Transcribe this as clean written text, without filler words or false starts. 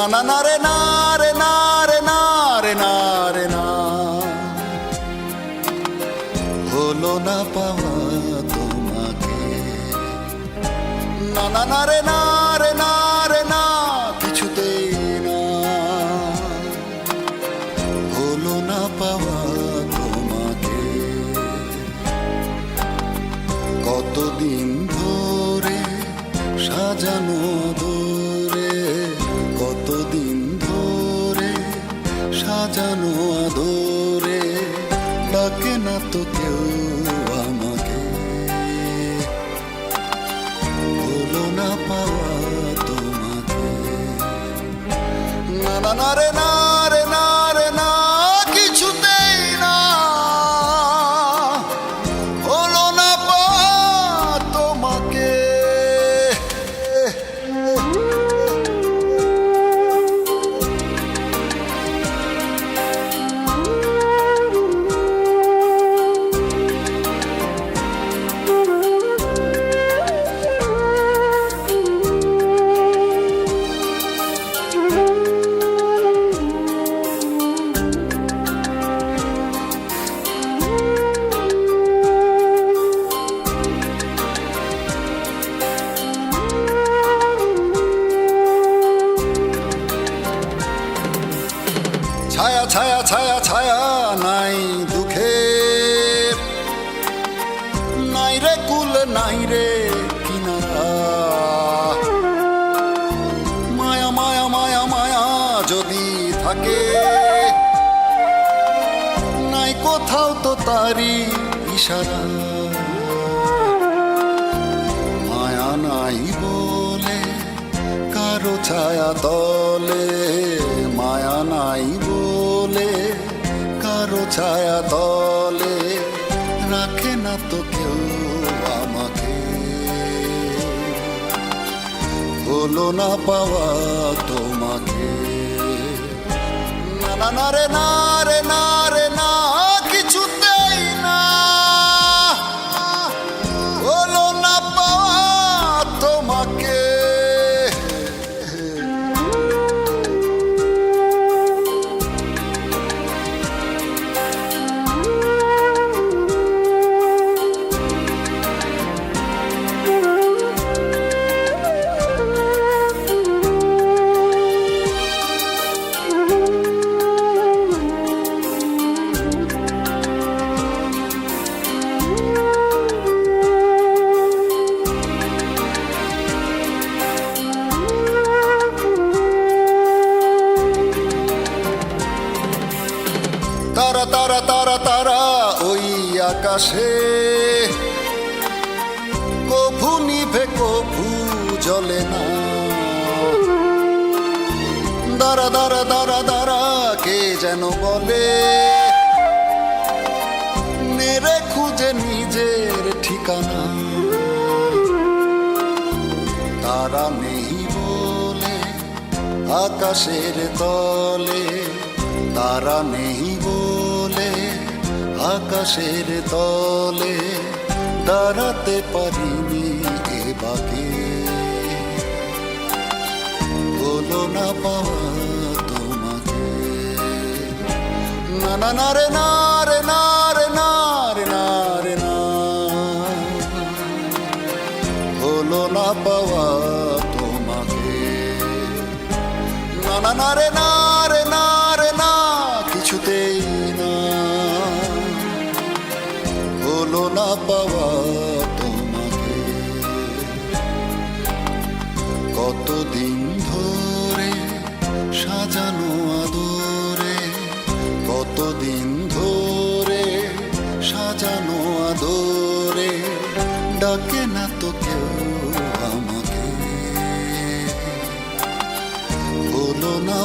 না না না রে না রে না রে না রে না রে না, হলো না পাওয়া তোমাকে। না না না রে না রে না রে না, কিছুতেই না, হলো না পাওয়া তোমাকে। কতদিন ধরে সাজানো দূরে, কতদিন ধরে সাজানো আদরে, ডাকে না তো কেউ আমাকে, হলো না পাওয়া তোমাকে। না না না রে না রে না রে না, কিছুতেই না, হলো না পাওয়া তোমাকে। ছায়া ছায়া ছায়া ছায়া নাই দুঃখে, নাই রে কুল নাই রে কিনারা, মায়া মায়া মায়া মায়া যদি থাকে, নাই কোথাও তো তারি ইশারা। মায়া নাই বলে কারো ছায়া তলে, মায়া নাই বলে কারো ছায়া তলে, রাখে না তো কেউ আমাকে, হলো না পাওয়া তোমাকে। না না না রে না রে না রে না, কিছুতেই না, হলো না পাওয়া তোমাকে। তারা তারা তারা তারা ওই আকাশে, কভু নিভে কভু জ্বলে না, দাঁড়া দাঁড়া দাঁড়া দাঁড়া কে যেন বলে, নেড়ে খুঁজে নিজের ঠিকানা। তারা নেই বলে আকাশের তলে, তারা নেই বলে আকাশের তলে, দাঁড়াতে পারিনি এ বাকে, হলো না পাওয়া তোমাকে। না না না রে না রে না রে না রে না রে না, হলো না পাওয়া তোমাকে। না না না রে না রে না রে না, কিছুতেই না, হলো না পাওয়া তোমাকে। কতদিন ধরে সাজানো আদরে, কতদিন ধরে সাজানো আদরে, ডাকে না তো কেউ আমাকে, হলো না